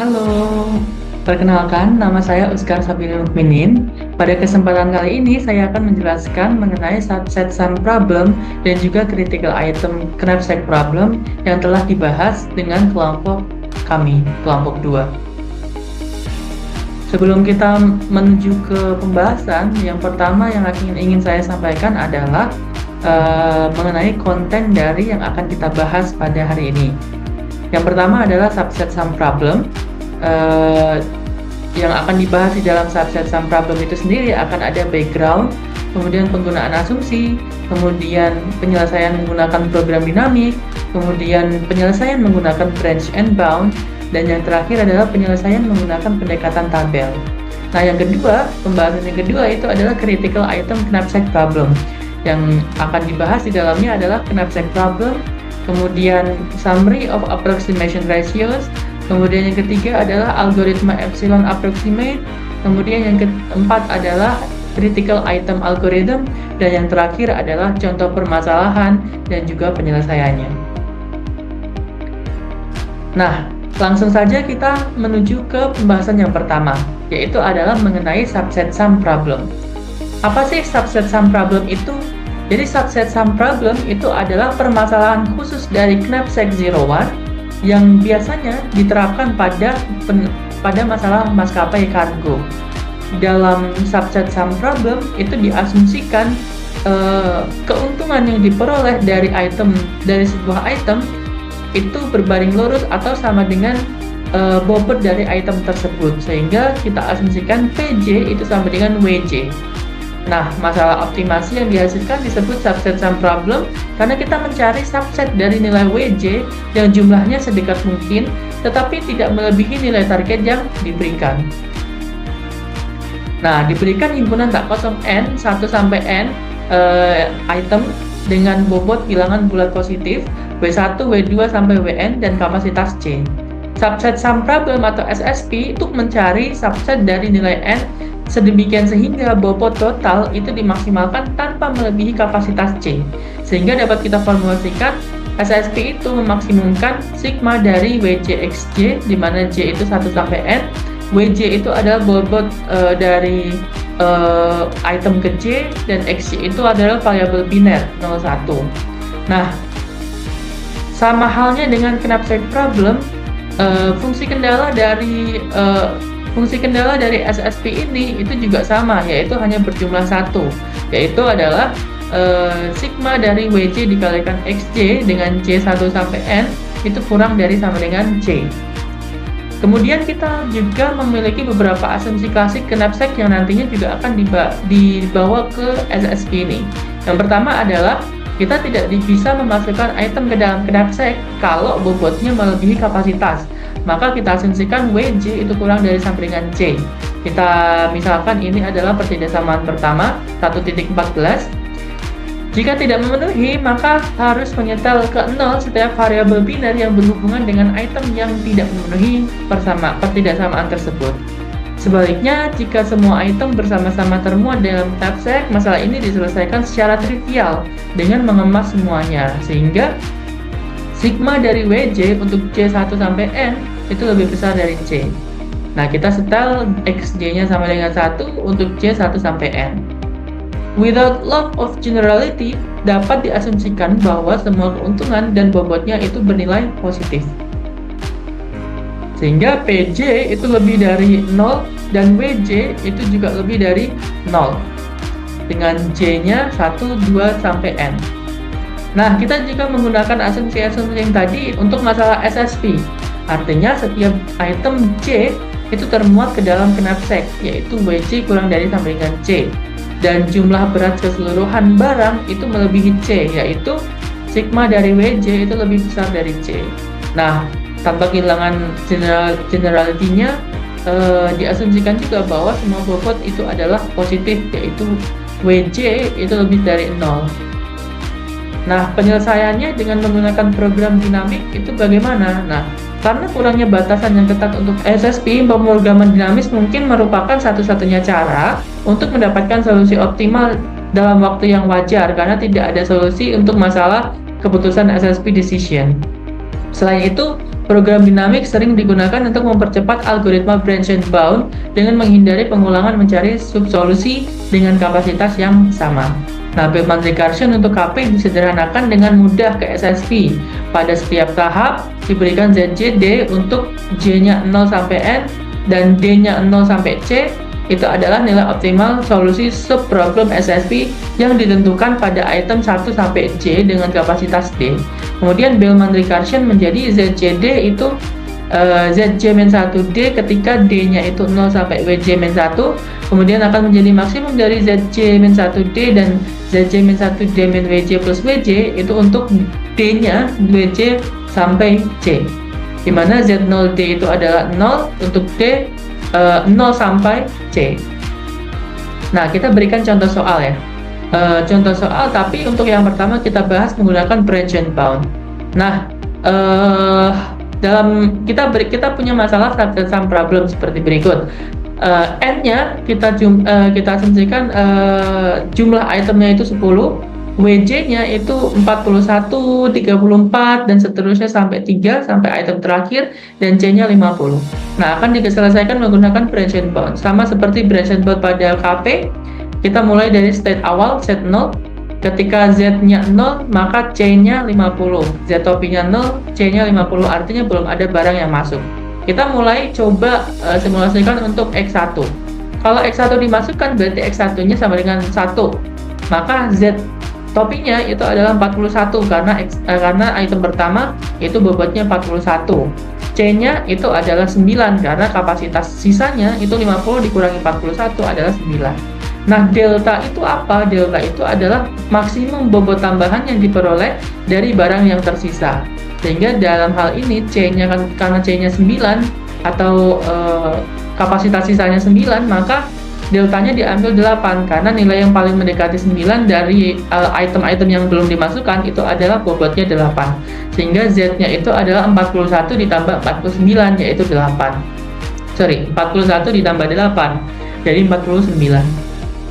Halo, perkenalkan nama saya Uskar Sabini Mukminin. Pada kesempatan kali ini saya akan menjelaskan mengenai subset sum problem dan juga critical item knapsack problem yang telah dibahas dengan kelompok kami, kelompok 2. Sebelum kita menuju ke pembahasan, yang pertama yang ingin saya sampaikan adalah mengenai konten dari yang akan kita bahas pada hari ini. Yang pertama adalah subset sum problem. Yang akan dibahas di dalam subset sum problem itu sendiri akan ada background, kemudian penggunaan asumsi, kemudian penyelesaian menggunakan program dinamik, kemudian penyelesaian menggunakan branch and bound, dan yang terakhir adalah penyelesaian menggunakan pendekatan tabel. Nah, yang kedua, pembahasan yang kedua itu adalah critical item knapsack problem. Yang akan dibahas di dalamnya adalah knapsack problem, kemudian summary of approximation ratios, kemudian yang ketiga adalah algoritma epsilon approximate, kemudian yang keempat adalah critical item algorithm, dan yang terakhir adalah contoh permasalahan dan juga penyelesaiannya. Nah, langsung saja kita menuju ke pembahasan yang pertama, yaitu adalah mengenai subset sum problem. Apa sih subset sum problem itu? Jadi subset sum problem itu adalah permasalahan khusus dari knapsack 01 yang biasanya diterapkan pada masalah maskapai kargo. Dalam subset sum problem itu diasumsikan keuntungan yang diperoleh dari sebuah item itu berbanding lurus atau sama dengan bobot dari item tersebut, sehingga kita asumsikan PJ itu sama dengan WJ. Nah, masalah optimasi yang dihasilkan disebut subset sum problem karena kita mencari subset dari nilai WJ yang jumlahnya sedekat mungkin tetapi tidak melebihi nilai target yang diberikan. Nah, diberikan himpunan tak kosong N 1 sampai N item dengan bobot bilangan bulat positif W1, W2 sampai Wn dan kapasitas C. Subset sum problem atau SSP untuk mencari subset dari nilai N sedemikian sehingga bobot total itu dimaksimalkan tanpa melebihi kapasitas C. Sehingga dapat kita formulasikan SSP itu memaksimumkan sigma dari WJ/XJ di mana J itu 1 sampai N, WJ itu adalah bobot dari item ke J, dan XJ itu adalah variabel biner 01. Nah, sama halnya dengan knapsack problem, fungsi kendala dari SSP ini itu juga sama, yaitu hanya berjumlah 1, yaitu adalah sigma dari WJ dikalikan XJ dengan C 1 sampai N itu kurang dari sama dengan C. Kemudian kita juga memiliki beberapa asumsi klasik knapsack yang nantinya juga akan dibawa ke SSP ini. Yang pertama adalah kita tidak bisa memasukkan item ke dalam knapsack kalau bobotnya melebihi kapasitas. Maka kita asumsikan WJ itu kurang dari sama dengan C. Kita misalkan ini adalah pertidaksamaan pertama 1.14. Jika tidak memenuhi, maka harus menyetel ke 0 setiap variabel biner yang berhubungan dengan item yang tidak memenuhi pertidaksamaan tersebut. Sebaliknya, jika semua item bersama-sama termuat dalam knapsack, masalah ini diselesaikan secara trivial dengan mengemas semuanya, sehingga sigma dari WJ untuk C1 sampai N itu lebih besar dari C. Nah, kita setel XJ-nya sama dengan 1 untuk C1 sampai N. Without lack of generality, dapat diasumsikan bahwa semua keuntungan dan bobotnya itu bernilai positif. Sehingga PJ itu lebih dari 0 dan WJ itu juga lebih dari 0. Dengan J-nya 1, 2, sampai N. Nah, kita juga menggunakan asumsi-asumsi yang tadi untuk masalah SSP. Artinya setiap item J itu termuat ke dalam knapsack, yaitu WJ kurang dari sama dengan C. Dan jumlah berat keseluruhan barang itu melebihi C, yaitu sigma dari WJ itu lebih besar dari C. Nah, tanpa kehilangan generality-nya, diasumsikan juga bahwa semua bobot itu adalah positif, yaitu WJ itu lebih dari 0. Nah, penyelesaiannya dengan menggunakan program dinamik itu bagaimana? Nah, karena kurangnya batasan yang ketat untuk SSP, pemrograman dinamis mungkin merupakan satu-satunya cara untuk mendapatkan solusi optimal dalam waktu yang wajar, karena tidak ada solusi untuk masalah keputusan SSP decision. Selain itu, program dinamik sering digunakan untuk mempercepat algoritma branch and bound dengan menghindari pengulangan mencari subsolusi dengan kapasitas yang sama. Nah, Bellman recursion untuk KP disederhanakan dengan mudah ke SSP. Pada setiap tahap diberikan ZJD untuk J-nya 0 sampai N dan D-nya 0 sampai C. Itu adalah nilai optimal solusi subproblem SSP yang ditentukan pada item 1 sampai J dengan kapasitas D. Kemudian Bellman recursion menjadi ZJD itu Zj-1D ketika D-nya itu 0 sampai Wj-1, kemudian akan menjadi maksimum dari Zj-1D dan Zj-1D-Wj plus Wj itu untuk D-nya Wj sampai C, di mana Z0D itu adalah 0 untuk D 0 sampai C. Nah, kita berikan contoh soal ya. Contoh soal, tapi untuk yang pertama kita bahas menggunakan branch and bound. Nah, dalam kita punya masalah subset sum problem seperti berikut. N-nya kita asumsikan jumlah itemnya itu 10, WJ-nya itu 41, 34, dan seterusnya sampai 3 sampai item terakhir, dan C-nya 50. Nah, akan diselesaikan menggunakan branch and bound. Sama seperti branch and bound pada KP, kita mulai dari state awal, set 0. Ketika Z-nya 0, maka C-nya 50. Z-topinya 0, C-nya 50, artinya belum ada barang yang masuk. Kita mulai coba simulasikan untuk X1. Kalau X1 dimasukkan, berarti X1-nya sama dengan 1. Maka Z topinya itu adalah 41 karena item pertama itu bobotnya 41. C-nya itu adalah 9 karena kapasitas sisanya itu 50 dikurangi 41 adalah 9. Nah, delta itu apa? Delta itu adalah maksimum bobot tambahan yang diperoleh dari barang yang tersisa. Sehingga dalam hal ini C-nya karena C-nya 9 atau kapasitas sisanya 9, maka deltanya diambil 8 karena nilai yang paling mendekati 9 dari item-item yang belum dimasukkan itu adalah bobotnya 8. Sehingga Z-nya itu adalah 41 ditambah 49 yaitu 8. 41 ditambah 8 jadi 49.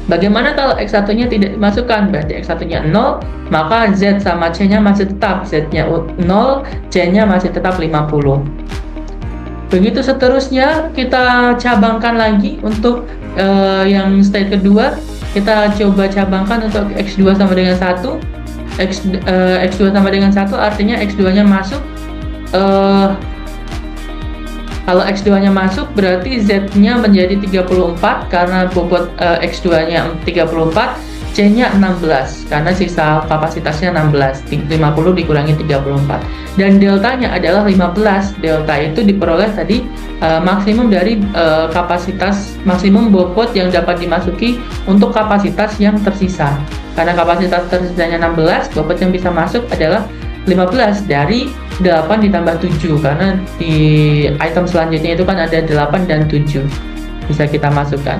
Bagaimana kalau X1-nya tidak dimasukkan? Berarti X1-nya 0, maka Z sama C-nya masih tetap. Z-nya 0, C-nya masih tetap 50. Begitu seterusnya kita cabangkan lagi untuk yang state kedua. Kita coba cabangkan untuk X2 sama dengan 1. X2 sama dengan 1 artinya X2-nya masuk. Kalau X2-nya masuk berarti Z-nya menjadi 34 karena bobot X2-nya 34, C-nya 16 karena sisa kapasitasnya 16, 50 dikurangi 34. Dan deltanya adalah 15. Delta itu diperoleh tadi maksimum dari kapasitas maksimum bobot yang dapat dimasuki untuk kapasitas yang tersisa. Karena kapasitas tersisanya 16, bobot yang bisa masuk adalah 15 dari 8 ditambah 7 karena di item selanjutnya itu kan ada 8 dan 7 bisa kita masukkan.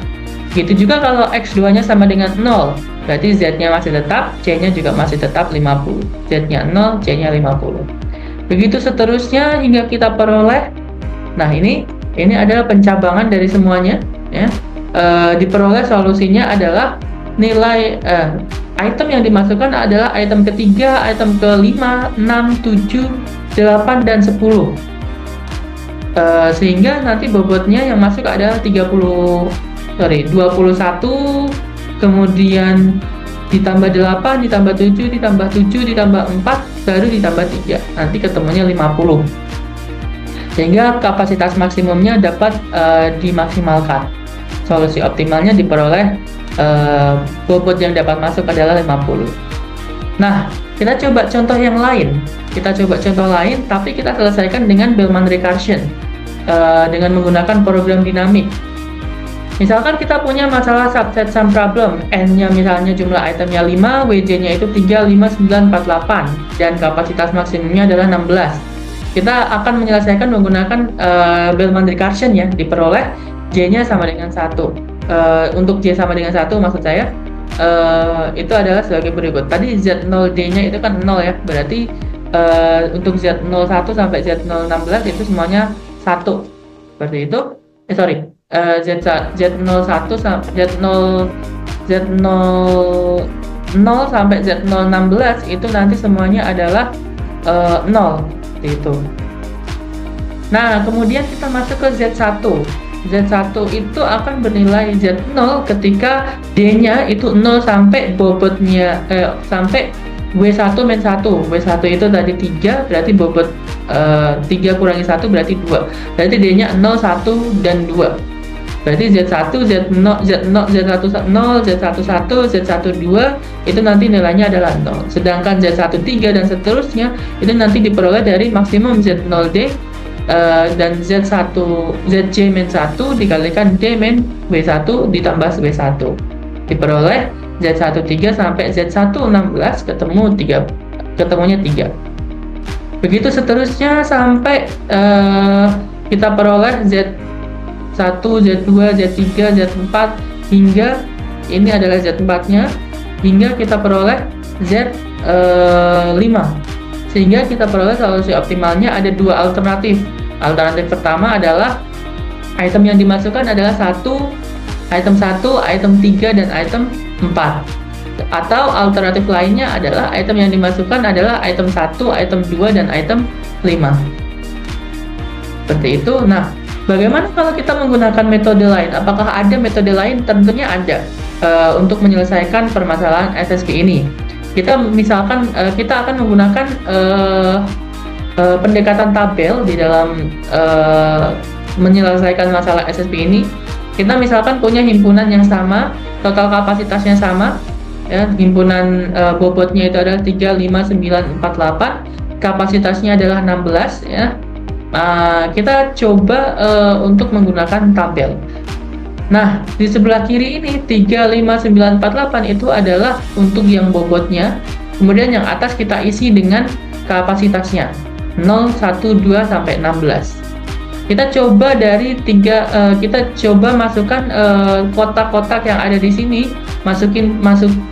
Gitu juga kalau X2-nya sama dengan 0, berarti Z-nya masih tetap, C-nya juga masih tetap 50. Z-nya 0, C-nya 50. Begitu seterusnya hingga kita peroleh. Nah, ini adalah pencabangan dari semuanya ya. Diperoleh solusinya adalah nilai item yang dimasukkan adalah item ketiga, item kelima, 6, 7, 8, dan 10. Sehingga nanti bobotnya yang masuk adalah 21, kemudian ditambah 8, ditambah 7, ditambah 7, ditambah 4, baru ditambah 3. Nanti ketemunya 50. Sehingga kapasitas maksimumnya dapat dimaksimalkan. Solusi optimalnya diperoleh bobot yang dapat masuk adalah 50. Nah, kita coba contoh yang lain. Tapi kita selesaikan dengan Bellman recursion dengan menggunakan program dinamik. Misalkan kita punya masalah subset sum problem, N-nya misalnya jumlah itemnya 5, WJ-nya itu 3, 5, 9, 4, 8, dan kapasitas maksimumnya adalah 16. Kita akan menyelesaikan menggunakan Bellman recursion ya, diperoleh J-nya sama dengan 1. Untuk J sama dengan 1 maksud saya itu adalah sebagai berikut. Tadi Z0D-nya itu kan 0 ya, berarti untuk Z01 sampai Z016 itu semuanya 1. Seperti itu. Z01 sampai Z0 sampai Z016 itu nanti semuanya adalah 0 seperti itu. Nah, kemudian kita masuk ke Z1. Z1 itu akan bernilai Z0 ketika D-nya itu 0 sampai bobotnya sampai W1 min 1. W1 itu tadi 3, berarti bobot 3 kurangi 1 berarti 2. Berarti D-nya 0, 1 dan 2. Berarti Z1, Z0, Z0, Z10, Z11, Z12 itu nanti nilainya adalah 0. Sedangkan Z13 dan seterusnya itu nanti diperoleh dari maksimum Z0D dan Z1 ZJ min 1 dikalikan D min W1 ditambah W1 diperoleh Z13 sampai Z116 ketemunya 3. Begitu seterusnya sampai kita peroleh Z1, Z2, Z3, Z4 hingga ini adalah Z4-nya hingga kita peroleh Z5. Sehingga kita peroleh solusi optimalnya ada dua alternatif. Alternatif pertama adalah item yang dimasukkan adalah item 1, item 3, dan item 4. Atau alternatif lainnya adalah item yang dimasukkan adalah item 1, item 2, dan item 5. Seperti itu. Nah, bagaimana kalau kita menggunakan metode lain? Apakah ada metode lain? Tentunya ada untuk menyelesaikan permasalahan SSP ini. Kita misalkan kita akan menggunakan pendekatan tabel di dalam menyelesaikan masalah SSP ini. Kita misalkan punya himpunan yang sama, total kapasitasnya sama, ya, himpunan bobotnya itu adalah 3, 5, 9, 4, 8, kapasitasnya adalah 16, ya. Kita coba untuk menggunakan tabel. Nah, di sebelah kiri ini 3, 5, 9, 4, 8 itu adalah untuk yang bobotnya. Kemudian yang atas kita isi dengan kapasitasnya 0, 1, 2 sampai 16. Kita coba dari kita coba masukkan kotak-kotak yang ada di sini,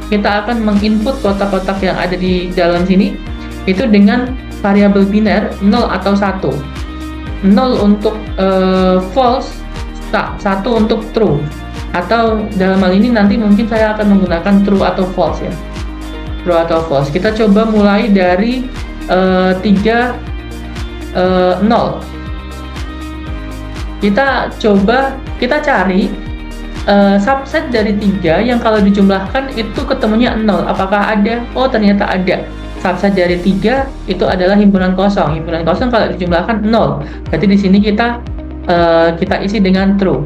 kita akan menginput kotak-kotak yang ada di dalam sini itu dengan variabel biner 0 atau 1. 0 untuk false, 1 untuk true, atau dalam hal ini nanti mungkin saya akan menggunakan true atau false, ya, true atau false. Kita coba mulai dari 3, 0. Kita cari subset dari 3 yang kalau dijumlahkan itu ketemunya 0. Apakah ada? Oh, ternyata ada. Subset dari 3 itu adalah himpunan kosong. Himpunan kosong kalau dijumlahkan 0. Berarti di sini kita isi dengan true.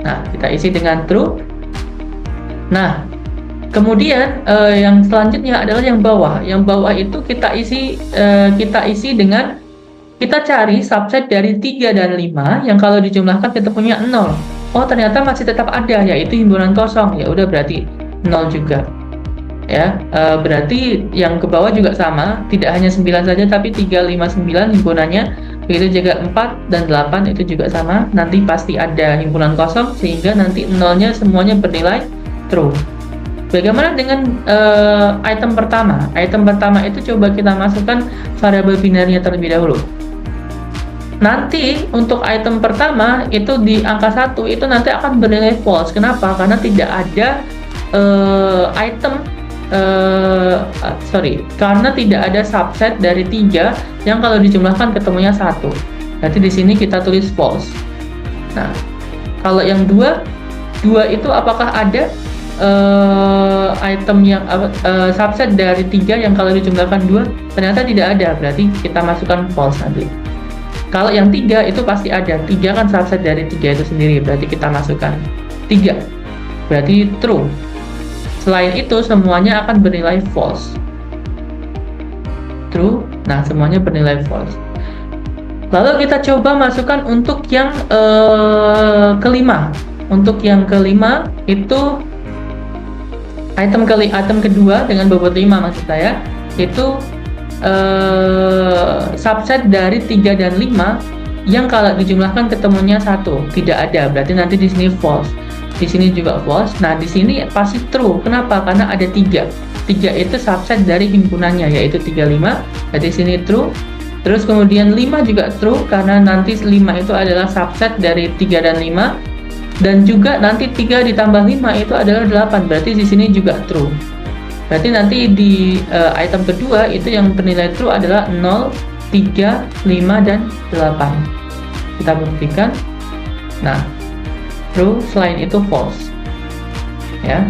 Nah, kita isi dengan true. Nah, kemudian yang selanjutnya adalah yang bawah. Yang bawah itu kita isi dengan kita cari subset dari 3 dan 5 yang kalau dijumlahkan ketemunya 0. Oh, ternyata masih tetap ada, yaitu himpunan kosong. Ya udah, berarti 0 juga. Ya, berarti yang ke bawah juga sama, tidak hanya 9 saja tapi 3, 5, 9 himpunannya. Begitu juga 4 dan 8 itu juga sama, nanti pasti ada himpunan kosong sehingga nanti 0-nya semuanya bernilai true. Bagaimana dengan item pertama? Item pertama itu coba kita masukkan variabel binernya terlebih dahulu. Nanti untuk item pertama itu di angka 1 itu nanti akan bernilai false. Kenapa? Karena tidak ada karena tidak ada subset dari 3 yang kalau dijumlahkan ketemunya 1. Berarti di sini kita tulis false. Nah, kalau yang 2 itu apakah ada item yang subset dari 3 yang kalau dijumlahkan 2? Ternyata tidak ada, berarti kita masukkan false nanti. Kalau yang 3 itu pasti ada. 3 kan subset dari 3 itu sendiri, berarti kita masukkan 3. Berarti true. Selain itu semuanya akan bernilai false. True. Nah, semuanya bernilai false. Lalu kita coba masukkan untuk yang kelima. Untuk yang kelima itu item kedua dengan bobot 5 maksud saya, itu subset dari 3 dan 5 yang kalau dijumlahkan ketemunya 1. Tidak ada, berarti nanti di sini false. Di sini juga false. Nah, di sini pasti true. Kenapa? Karena ada 3. 3 itu subset dari himpunannya, yaitu 3, 5. Jadi sini true. Terus kemudian 5 juga true, karena nanti 5 itu adalah subset dari 3 dan 5. Dan juga nanti 3 ditambah 5 itu adalah 8. Berarti di sini juga true. Berarti nanti di item kedua itu yang bernilai true adalah 0, 3, 5, dan 8. Kita buktikan. Nah, true, selain itu false. Ya.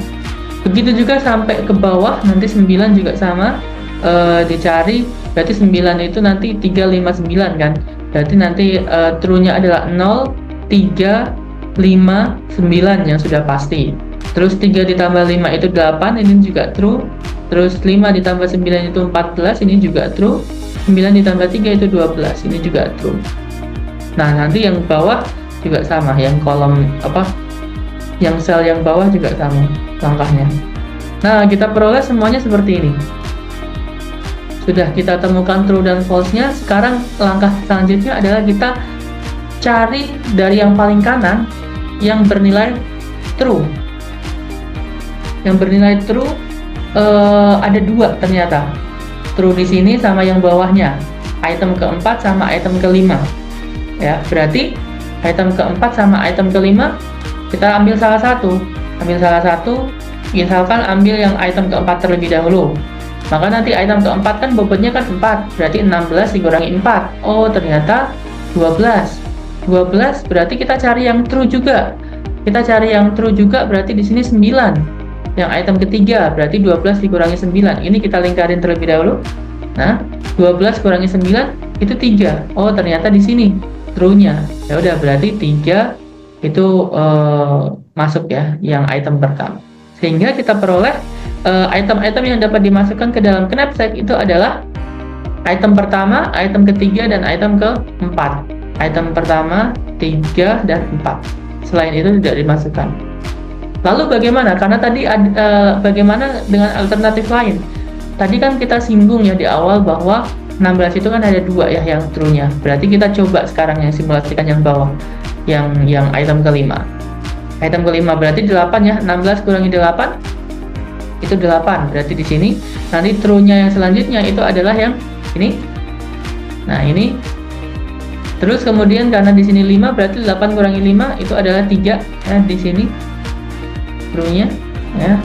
Begitu juga sampai ke bawah, nanti 9 juga sama. Dicari, berarti 9 itu nanti 359 kan. Berarti nanti true-nya adalah 0, 3, 5, 9 yang sudah pasti. Terus 3 ditambah 5 itu 8, ini juga true. Terus 5 ditambah 9 itu 14, ini juga true. 9 ditambah 3 itu 12, ini juga true. Nah, nanti yang bawah juga sama, yang kolom yang sel yang bawah juga sama langkahnya. Nah, kita peroleh semuanya seperti ini. Sudah kita temukan true dan false-nya. Sekarang langkah selanjutnya adalah kita cari dari yang paling kanan yang bernilai true. Yang bernilai true ada 2 ternyata. True di sini sama yang bawahnya. Item keempat sama item kelima. Ya, berarti item keempat sama item kelima kita ambil salah satu. Misalkan ambil yang item keempat terlebih dahulu. Maka nanti item keempat kan bobotnya kan 4, berarti 16 dikurangi 4. Oh, ternyata 12. 12 berarti kita cari yang true juga. Berarti di sini 9. Yang item ketiga berarti 12 dikurangi 9. Ini kita lingkarin terlebih dahulu. Nah, 12 kurangi 9 itu 3. Oh, ternyata di sini true-nya. Ya udah, berarti 3 itu masuk ya, yang item pertama. Sehingga kita peroleh item-item yang dapat dimasukkan ke dalam knapsack itu adalah item pertama, item ketiga, dan item keempat. Item pertama, 3, dan 4. Selain itu tidak dimasukkan. Lalu bagaimana? Karena tadi bagaimana dengan alternatif lain? Tadi kan kita singgung ya di awal bahwa 16 itu kan ada 2 ya yang true-nya. Berarti kita coba sekarang yang simulasikan yang bawah, yang item kelima. Item kelima berarti 8 ya. 16 kurangi 8 itu 8. Berarti di sini nanti true-nya yang selanjutnya itu adalah yang ini. Nah, ini. Terus kemudian karena di sini 5 berarti 8 kurangi 5 itu adalah 3 ya, di sini true-nya ya.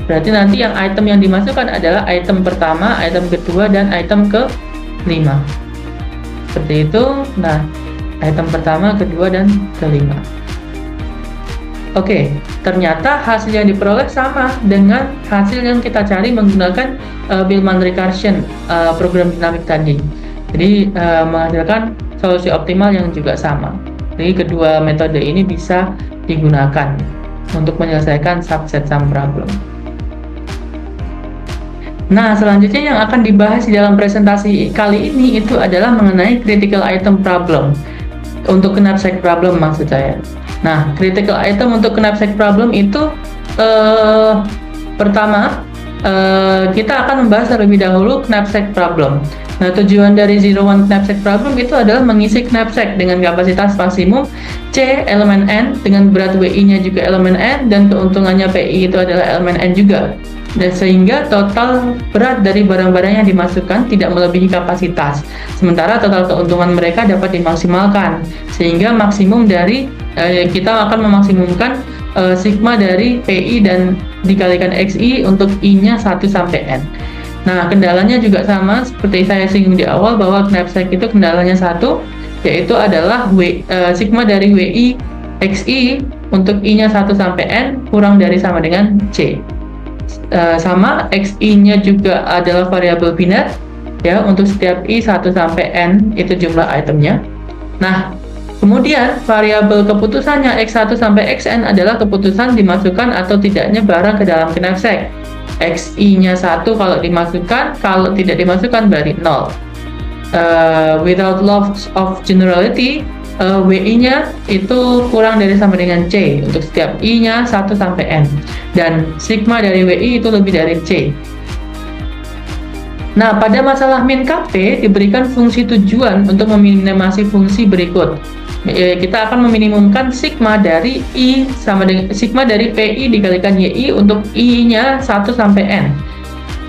Berarti nanti yang item yang dimasukkan adalah item pertama, item kedua, dan item kelima. Seperti itu. Nah, item pertama, kedua, dan kelima. Oke, ternyata hasil yang diperoleh sama dengan hasil yang kita cari menggunakan Billman recursion program dinamik tadi. Jadi menghasilkan solusi optimal yang juga sama. Jadi kedua metode ini bisa digunakan untuk menyelesaikan subset sum problem. Nah, selanjutnya yang akan dibahas di dalam presentasi kali ini itu adalah mengenai critical item problem. Untuk knapsack problem maksud saya. Nah, critical item untuk knapsack problem itu pertama kita akan membahas terlebih dahulu knapsack problem. Nah, tujuan dari 01 knapsack problem itu adalah mengisi knapsack dengan kapasitas maksimum C elemen N dengan berat WI-nya juga elemen N dan keuntungannya PI itu adalah elemen N juga. Dan sehingga total berat dari barang-barang yang dimasukkan tidak melebihi kapasitas. Sementara total keuntungan mereka dapat dimaksimalkan. Sehingga maksimum dari kita akan memaksimumkan sigma dari PI dan dikalikan XI untuk I-nya 1 sampai N. Nah, kendalanya juga sama seperti saya singgung di awal bahwa knapsack itu kendalanya satu, yaitu adalah sigma dari WI XI untuk I-nya 1 sampai N kurang dari sama dengan C. Sama XI-nya juga adalah variabel binar ya, untuk setiap I 1 sampai N itu jumlah itemnya. Nah, kemudian variabel keputusannya X1 sampai Xn adalah keputusan dimasukkan atau tidaknya barang ke dalam knapsack. XI-nya 1 kalau dimasukkan, kalau tidak dimasukkan berarti 0. Without loss of generality, WI-nya itu kurang dari sama dengan C untuk setiap I-nya 1 sampai N, dan sigma dari WI itu lebih dari C. Nah, pada masalah min KP diberikan fungsi tujuan untuk meminimasi fungsi berikut. Kita akan meminimumkan sigma dari I sama dengan sigma dari PI dikalikan YI untuk I-nya 1 sampai N.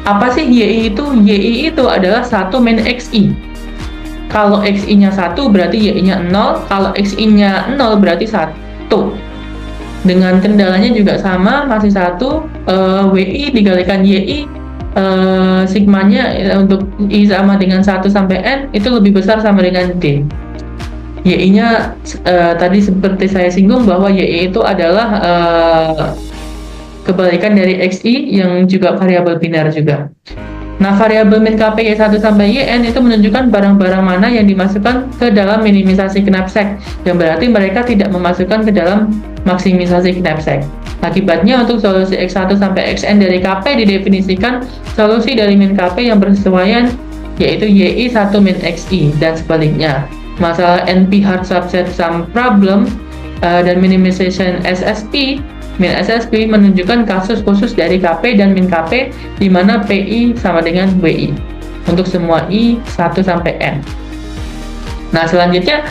Apa sih YI itu? YI itu adalah 1 min XI. Kalau XI-nya 1 berarti Y-nya 0, kalau XI-nya 0 berarti 1. Dengan kendalanya juga sama, masih 1, WI dikalikan YI, sigmanya untuk I sama dengan 1 sampai N itu lebih besar sama dengan D. YI-nya tadi seperti saya singgung bahwa YI itu adalah kebalikan dari XI yang juga variabel biner juga. Nah, variabel min KP Y1 sampai YN itu menunjukkan barang-barang mana yang dimasukkan ke dalam minimisasi knapsack, yang berarti mereka tidak memasukkan ke dalam maksimisasi knapsack. Akibatnya untuk solusi X1 sampai Xn dari KP didefinisikan solusi dari min KP yang bersesuaian, yaitu YI1 min XI, dan sebaliknya. Masalah NP hard subset sum problem dan minimization SSP, min SSP menunjukkan kasus khusus dari KP dan min KP di mana PI sama dengan WI untuk semua I 1 sampai N. Nah, selanjutnya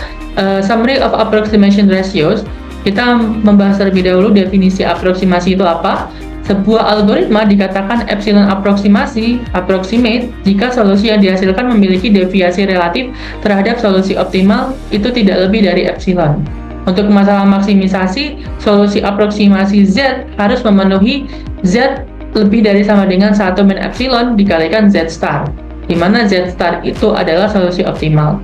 summary of approximation ratios. Kita membahas terlebih dahulu definisi aproksimasi itu apa. Sebuah algoritma dikatakan epsilon approximate jika solusi yang dihasilkan memiliki deviasi relatif terhadap solusi optimal itu tidak lebih dari epsilon. Untuk masalah maksimisasi, solusi aproksimasi Z harus memenuhi Z lebih dari sama dengan 1 min epsilon dikalikan Z star, di mana Z star itu adalah solusi optimal.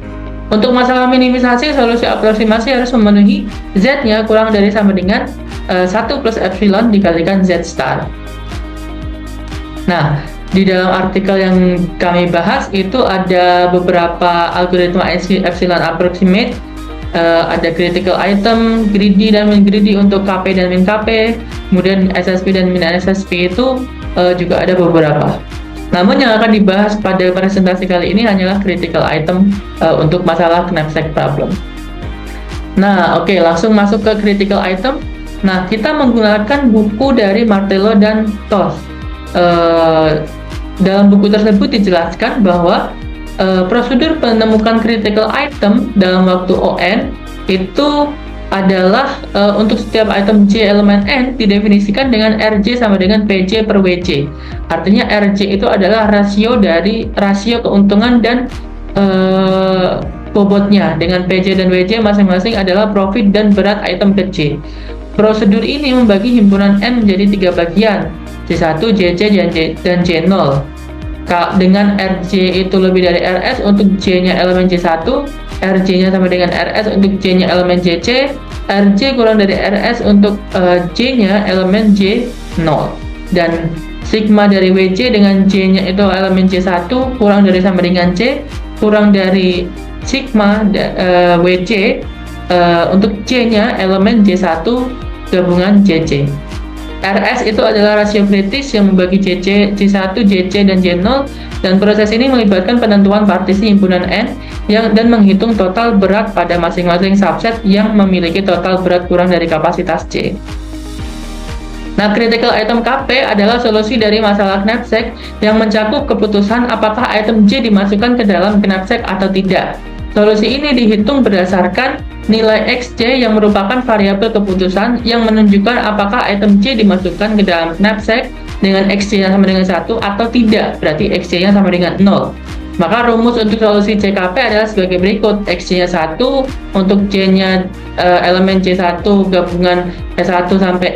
Untuk masalah minimisasi, solusi aproksimasi harus memenuhi Z-nya kurang dari sama dengan 1 plus epsilon dikalikan Z star. Nah, di dalam artikel yang kami bahas itu ada beberapa algoritma epsilon approximate, ada critical item, greedy dan min greedy untuk KP dan min KP, kemudian SSP dan min SSP itu juga ada beberapa. Namun yang akan dibahas pada presentasi kali ini hanyalah critical item untuk masalah knapsack problem. Nah, oke, langsung masuk ke critical item. Nah, kita menggunakan buku dari Martello dan Toth. Dalam buku tersebut dijelaskan bahwa prosedur penemukan critical item dalam waktu ON itu adalah untuk setiap item J elemen N didefinisikan dengan RJ sama dengan PJ per WJ. Artinya RJ itu adalah rasio keuntungan dan bobotnya, dengan PJ dan WJ masing-masing adalah profit dan berat item ke J. Prosedur ini membagi himpunan N menjadi 3 bagian, J1, JJ, dan J0. Dengan RJ itu lebih dari RS untuk J-nya elemen J1, RJ-nya sama dengan RS untuk J-nya elemen JC, RJ kurang dari RS untuk J-nya elemen J0, dan sigma dari WJ dengan J-nya itu elemen J1 kurang dari sama dengan C, kurang dari sigma WJ untuk J-nya elemen J1 gabungan JC. RS itu adalah rasio kritis yang membagi JC, J1, JC, dan J0, dan proses ini melibatkan penentuan partisi himpunan N dan menghitung total berat pada masing-masing subset yang memiliki total berat kurang dari kapasitas C. Nah, critical item KP adalah solusi dari masalah knapsack yang mencakup keputusan apakah item J dimasukkan ke dalam knapsack atau tidak. Solusi ini dihitung berdasarkan nilai XJ yang merupakan variabel keputusan yang menunjukkan apakah item J dimasukkan ke dalam knapsack dengan XJ-nya sama dengan 1 atau tidak, berarti XJ-nya sama dengan 0. Maka rumus untuk solusi CKP adalah sebagai berikut: XJ-nya 1 untuk J-nya elemen J1 gabungan E1 sampai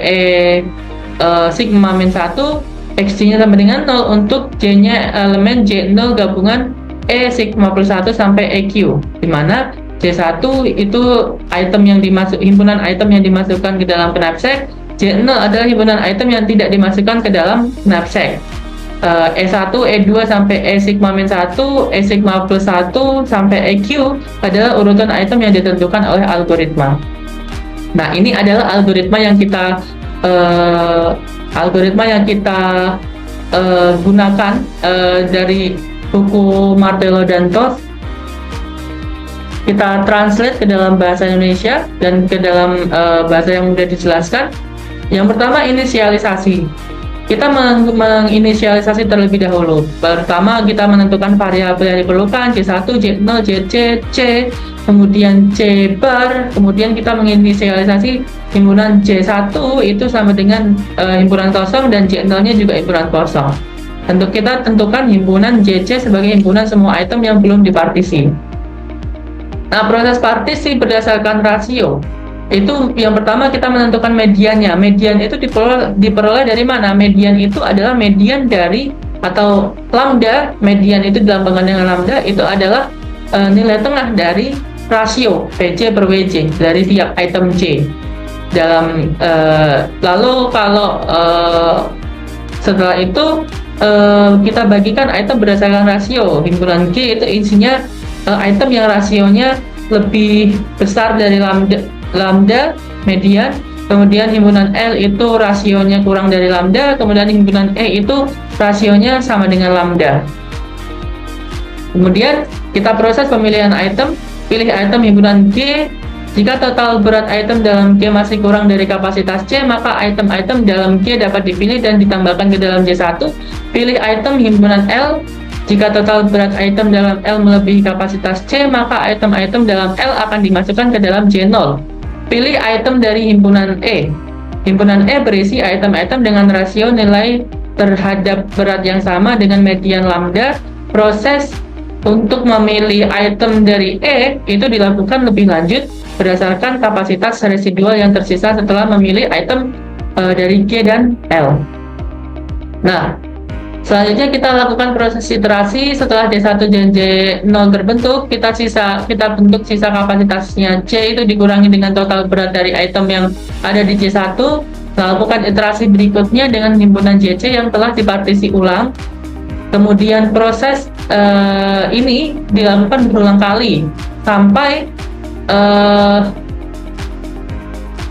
sigma min 1, XJ-nya sama dengan 0 untuk J-nya elemen J0 gabungan E sigma plus 1 sampai EQ, di mana J1 itu himpunan item yang dimasukkan ke dalam knapsack, J0 adalah himpunan item yang tidak dimasukkan ke dalam knapsack. E1, E2 sampai E sigma min 1, E sigma plus 1 sampai EQ adalah urutan item yang ditentukan oleh algoritma. Nah, ini adalah algoritma yang kita gunakan dari buku Martello dan Toth. Kita translate ke dalam bahasa Indonesia dan ke dalam bahasa yang mudah dijelaskan. Yang pertama, inisialisasi. Kita menginisialisasi terlebih dahulu. Pertama, kita menentukan variabel yang diperlukan, C1, J0, JC, C, kemudian C bar, kemudian kita menginisialisasi himpunan J1 itu sama dengan himpunan kosong dan J0-nya juga himpunan kosong. Untuk kita tentukan himpunan JC sebagai himpunan semua item yang belum dipartisi. Nah, proses partisi berdasarkan rasio. Itu yang pertama kita menentukan mediannya. Median itu diperoleh dari mana? Median itu adalah median dari atau lambda. Median itu dilambangkan dengan lambda, itu adalah nilai tengah dari rasio PC per WC dari tiap item C. Lalu kalau setelah itu kita bagikan item berdasarkan rasio. Himpunan G itu isinya item yang rasionya lebih besar dari lambda median. Kemudian himpunan L itu rasionya kurang dari lambda. Kemudian himpunan E itu rasionya sama dengan lambda. Kemudian kita proses pemilihan item. Pilih item himpunan G. Jika total berat item dalam G masih kurang dari kapasitas C, maka item-item dalam G dapat dipilih dan ditambahkan ke dalam J1. Pilih item himpunan L. Jika total berat item dalam L melebihi kapasitas C, maka item-item dalam L akan dimasukkan ke dalam J0. Pilih item dari himpunan E. Himpunan E berisi item-item dengan rasio nilai terhadap berat yang sama dengan median lambda. Proses untuk memilih item dari E itu dilakukan lebih lanjut berdasarkan kapasitas residual yang tersisa setelah memilih item dari G dan L. Nah, selanjutnya kita lakukan proses iterasi. Setelah J1 dan J0 terbentuk, kita bentuk sisa kapasitasnya C itu dikurangi dengan total berat dari item yang ada di J1. Lakukan iterasi berikutnya dengan himpunan JC yang telah dipartisi ulang. Kemudian proses ini dilakukan berulang kali sampai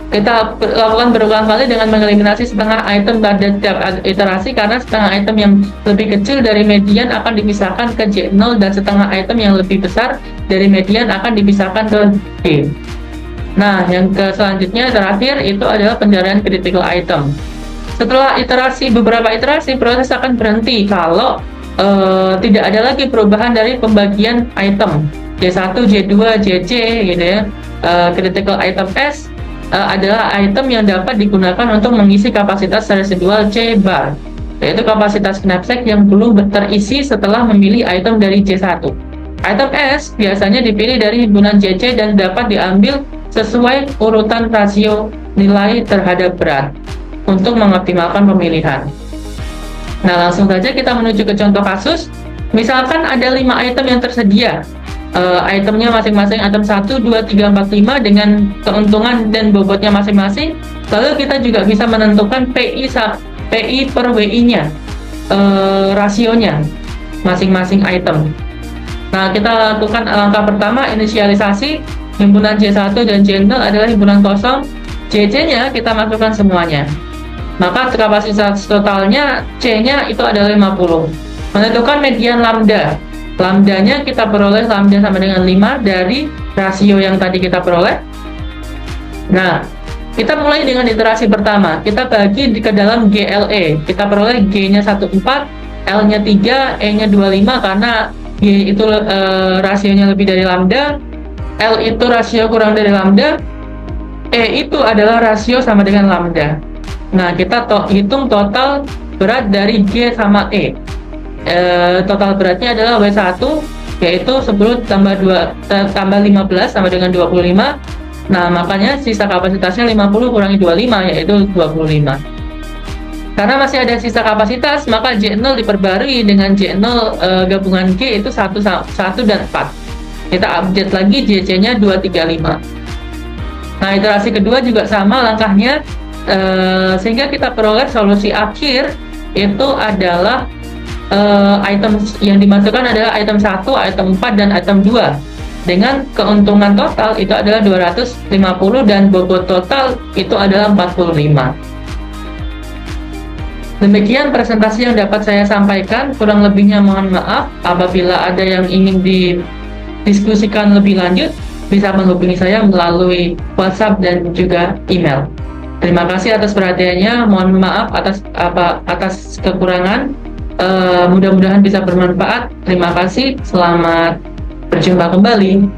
kita lakukan berulang kali dengan mengeliminasi setengah item pada setiap iterasi, karena setengah item yang lebih kecil dari median akan dipisahkan ke J0 dan setengah item yang lebih besar dari median akan dipisahkan ke G. Nah, yang selanjutnya terakhir itu adalah pencarian critical item. Setelah beberapa iterasi, proses akan berhenti kalau tidak ada lagi perubahan dari pembagian item J1, J2, JC gitu ya. Critical item S adalah item yang dapat digunakan untuk mengisi kapasitas residual C bar, yaitu kapasitas knapsack yang belum terisi setelah memilih item dari J1. Item S biasanya dipilih dari himpunan JC dan dapat diambil sesuai urutan rasio nilai terhadap berat untuk mengoptimalkan pemilihan. Nah, langsung saja kita menuju ke contoh kasus. Misalkan ada 5 item yang tersedia. Itemnya masing-masing item 1, 2, 3, 4, 5 dengan keuntungan dan bobotnya masing-masing. Lalu kita juga bisa menentukan PI per WI-nya, rasionya masing-masing item. Nah, kita lakukan langkah pertama, inisialisasi. Himpunan J1 dan J0 adalah himpunan kosong. JC-nya kita masukkan semuanya. Maka kapasitas totalnya C-nya itu adalah 50. Menentukan median lambda. Lambdanya kita peroleh lambda sama dengan 5 dari rasio yang tadi kita peroleh. Nah, kita mulai dengan iterasi pertama. Kita bagi ke dalam GLE. Kita peroleh G-nya 14, L-nya 3, E-nya 25 karena G itu rasionya lebih dari lambda, L itu rasio kurang dari lambda, E itu adalah rasio sama dengan lambda. Nah, kita hitung total berat dari G sama E. Total beratnya adalah W1, yaitu 10 tambah 15 sama dengan 25. Nah, makanya sisa kapasitasnya 50 kurangi 25, yaitu 25. Karena masih ada sisa kapasitas, maka J0 diperbarui dengan J0 gabungan G itu 1 dan 4. Kita update lagi JC-nya 235. Nah, iterasi kedua juga sama langkahnya, sehingga kita peroleh solusi akhir itu adalah item yang dimasukkan adalah item 1, item 4, dan item 2 dengan keuntungan total itu adalah 250 dan bobot total itu adalah 45. Demikian presentasi yang dapat saya sampaikan, kurang lebihnya mohon maaf. Apabila ada yang ingin didiskusikan lebih lanjut, bisa menghubungi saya melalui WhatsApp dan juga email. Terima kasih atas perhatiannya, mohon maaf atas kekurangan. Mudah-mudahan bisa bermanfaat. Terima kasih, selamat berjumpa kembali.